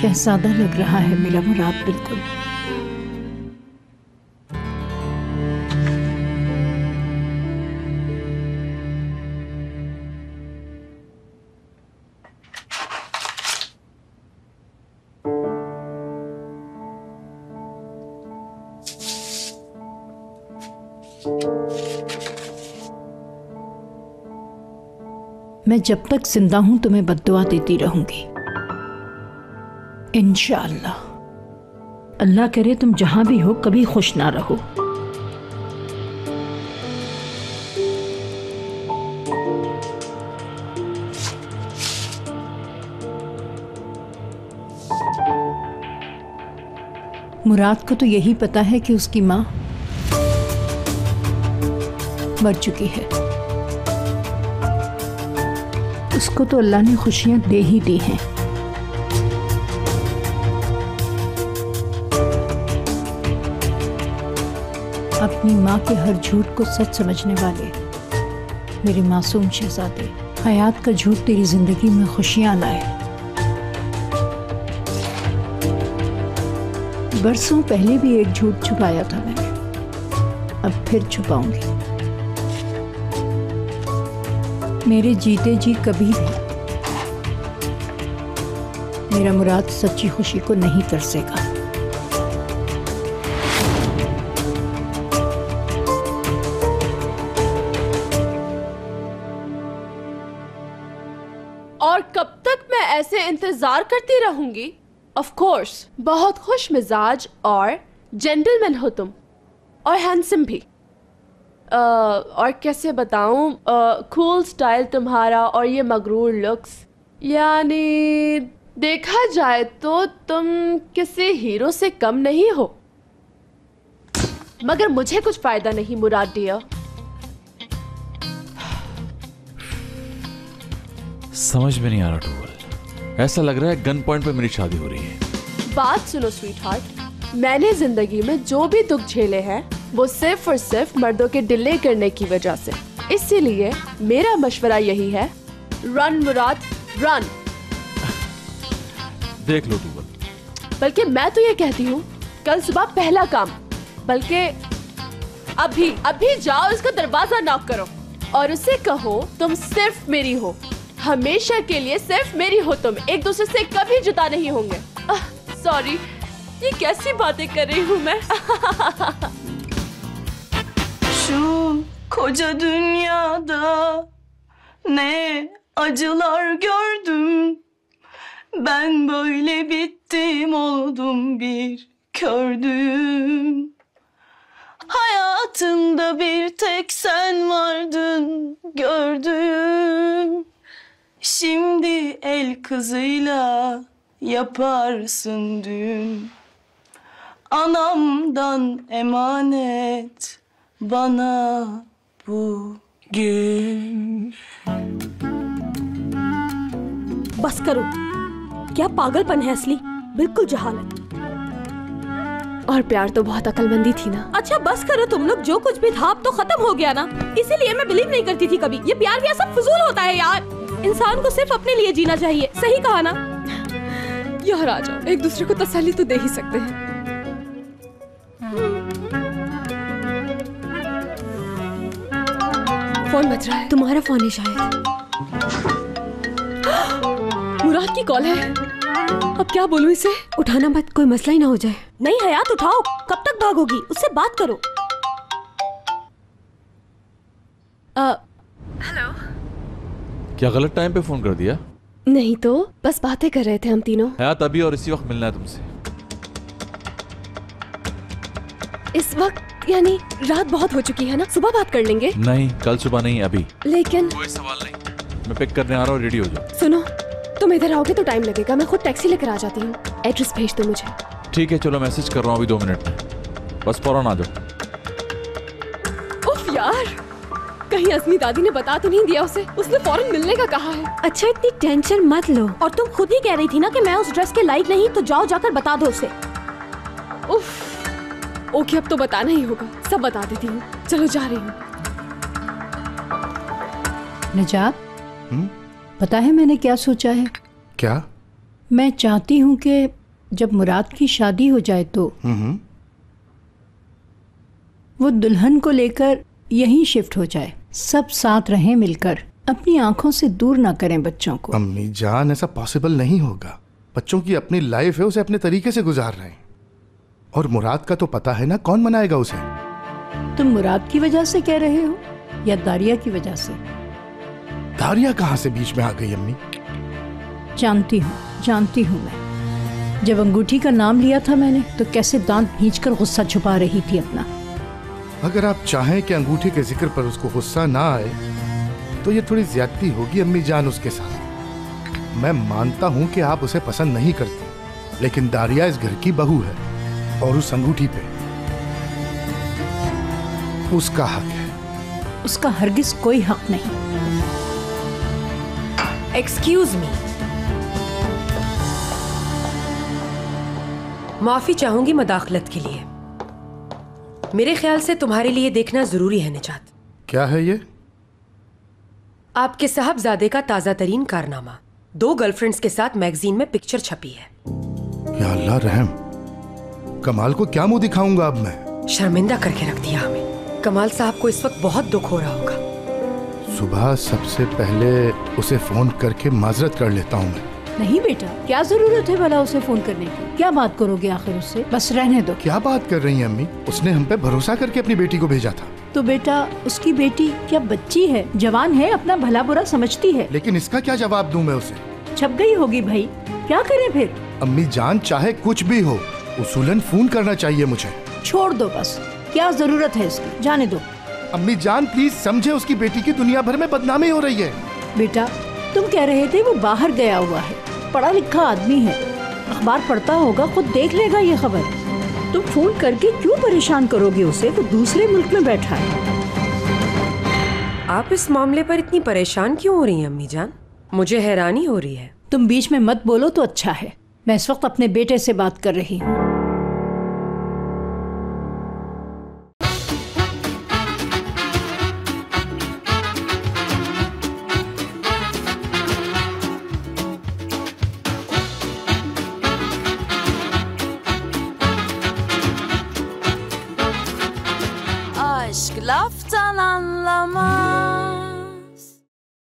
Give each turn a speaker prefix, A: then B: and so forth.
A: शहजादा लग रहा है मेरा मुराद बिल्कुल। मैं जब तक जिंदा हूं तुम्हें बद्दुआ देती रहूंगी इंशाअल्लाह। अल्लाह करे तुम जहां भी हो कभी खुश ना रहो। मुराद को तो यही पता है कि उसकी मां मर चुकी है। उसको तो अल्लाह ने खुशियां दे ही दी हैं। अपनी माँ के हर झूठ को सच समझने वाले मेरे मासूम शहजादे, हयात का झूठ तेरी जिंदगी में खुशियां लाए। बरसों पहले भी एक झूठ छुपाया था मैंने, अब फिर छुपाऊंगी। मेरे जीते जी कभी भी मेरा मुराद सच्ची खुशी को नहीं तरसेगा।
B: और कब तक मैं ऐसे इंतजार करती रहूंगी? ऑफ कोर्स, बहुत खुश मिजाज और जेंटलमैन हो तुम, और हैंडसम भी। और कैसे बताऊं, कूल स्टाइल तुम्हारा और ये मगरूर लुक्स, यानी देखा जाए तो तुम किसी हीरो से कम नहीं हो। मगर मुझे कुछ फायदा नहीं मुराद डियर।
C: समझ में नहीं आ रहा टूवल, ऐसा लग रहा है गन पॉइंट पे मेरी शादी हो रही है।
B: बात सुनो स्वीट हार्ट, मैंने जिंदगी में जो भी दुख झेले हैं वो सिर्फ और सिर्फ मर्दों के डिले करने की वजह से। इसीलिए मेरा मशवरा यही है, रन मुराद रन।
C: देख लो टूवल।
B: बल्कि मैं तो ये कहती हूँ, कल सुबह पहला काम, बल्कि अभी जाओ इसका दरवाजा नॉक करो और उसे कहो तुम सिर्फ मेरी हो, हमेशा के लिए सिर्फ मेरी हो तुम, एक दूसरे से कभी जुदा नहीं होंगे। सॉरी, ये कैसी बातें कर रही हूँ मैं।
D: Şu koca dünyada ne acılar gördüm. Ben böyle bittim oldum bir kördüm. Hayatımda bir tek sen vardın gördüm. Şimdi el kızıyla yaparsın düğün. Anamdan emanet bana bugün.
E: बस करो, क्या पागलपन है असली, बिल्कुल जहालत।
B: और प्यार तो बहुत अक्लमंदी थी ना।
E: अच्छा बस करो तुम लोग, जो कुछ भी था अब तो खत्म हो गया ना। इसीलिए मैं बिलीव नहीं करती थी कभी, ये प्यार भी सब फजूल होता है यार। इंसान को सिर्फ अपने लिए जीना चाहिए, सही कहा ना?
B: यार आ जाओ, एक दूसरे को तसल्ली तो दे ही सकते हैं। फोन बज रहा है।
E: तुम्हारा फोन है शायद।
B: मुराद की कॉल है, अब क्या बोलूं इसे?
E: उठाना मत, कोई मसला ही ना हो जाए। नहीं हयात उठाओ, कब तक भागोगी, उससे बात करो।
B: हेलो।
C: क्या गलत टाइम पे फोन कर दिया?
B: नहीं तो बस बातें कर रहे थे हम तीनों।
C: हयात अभी और इसी वक्त मिलना है तुमसे।
B: इस वक्त यानी रात बहुत हो चुकी है ना, सुबह बात कर लेंगे।
C: नहीं, कल सुबह नहीं, अभी।
B: लेकिन
C: कोई सवाल नहीं, मैं पिक करने आ रहा हूँ, रेडी हो जाओ।
B: सुनो, तुम इधर आओगे तो टाइम लगेगा, मैं खुद टैक्सी लेकर आ जाती हूँ। एड्रेस भेज दो मुझे।
C: ठीक है, चलो मैसेज कर रहा हूँ अभी 2 मिनट में, बस फौरन आ जाओ।
B: उफ यार, कहीं असमी दादी ने बता तो नहीं दिया उसे, उसने फौरन मिलने का कहा है।
E: अच्छा इतनी टेंशन मत लो, और तुम खुद ही कह रही थी ना कि मैं उस ड्रेस के लायक नहीं, तो जाओ जाकर बता दो उसे।
B: उफ, ओके अब तो बताना ही होगा, सब बता देती हूँ। चलो जा रही हूँ।
A: नजात, पता है मैंने क्या सोचा है?
F: क्या?
A: मैं चाहती हूँ कि जब मुराद की शादी हो जाए तो वो दुल्हन को लेकर यहीं शिफ्ट हो जाए, सब साथ रहें मिलकर, अपनी आंखों से दूर ना करें बच्चों को।
F: अम्मी जान, ऐसा पॉसिबल नहीं होगा। बच्चों की अपनी लाइफ है, उसे अपने तरीके से गुजार रहे हैं। और मुराद का तो पता है ना, कौन मनाएगा उसे?
A: तुम मुराद की वजह से कह रहे हो या दारिया की वजह से?
F: दारिया कहाँ से बीच में आ गई अम्मी?
A: जानती हूँ मैं। जब अंगूठी का नाम लिया था मैंने तो कैसे दांत भींचकर गुस्सा छुपा रही थी अपना।
F: अगर आप चाहें कि अंगूठी के जिक्र पर उसको गुस्सा ना आए तो ये थोड़ी ज्यादती होगी अम्मी जान उसके साथ। मैं मानता हूं कि आप उसे पसंद नहीं करती, लेकिन दारिया इस घर की बहू है और उस अंगूठी पे उसका हक है।
A: उसका हरगिज कोई हक नहीं।
G: एक्सक्यूज मी, माफी चाहूंगी मदाखलत के लिए। मेरे ख्याल से तुम्हारे लिए देखना जरूरी है निजात।
F: क्या है ये?
G: आपके साहबजादे का ताजा तरीन कारनामा, 2 गर्लफ्रेंड्स के साथ मैगजीन में पिक्चर छपी है।
F: या अल्लाह रहम, कमाल को क्या मुंह दिखाऊंगा अब मैं?
G: शर्मिंदा करके रख दिया हमें। कमाल साहब को इस वक्त बहुत दुख हो रहा होगा।
F: सुबह सबसे पहले उसे फोन करके माजरत कर लेता हूँ मैं।
A: नहीं बेटा, क्या जरूरत है भला उसे फोन करने की? क्या बात करोगे आखिर उससे? बस रहने दो।
F: क्या बात कर रही हैं अम्मी? उसने हम पे भरोसा करके अपनी बेटी को भेजा था।
A: तो बेटा, उसकी बेटी क्या बच्ची है? जवान है, अपना भला बुरा समझती है।
F: लेकिन इसका क्या जवाब दूं मैं उसे?
A: छप गई होगी भाई, क्या करें फिर?
F: अम्मी जान, चाहे कुछ भी हो, उसूलन फोन करना चाहिए मुझे।
A: छोड़ दो बस, क्या जरूरत है इसकी? जाने दो।
F: अम्मी जान प्लीज समझे, उसकी बेटी की दुनिया भर में बदनामी हो रही है।
A: बेटा, तुम कह रहे थे वो बाहर गया हुआ है, पढ़ा लिखा आदमी है, अखबार पढ़ता होगा, खुद देख लेगा ये खबर। तुम फोन करके क्यों परेशान करोगे उसे? वो दूसरे मुल्क में बैठा है।
G: आप इस मामले पर इतनी परेशान क्यों हो रही हैं अम्मी जान? मुझे हैरानी हो रही है।
A: तुम बीच में मत बोलो तो अच्छा है। मैं इस वक्त अपने बेटे से बात कर रही हूँ।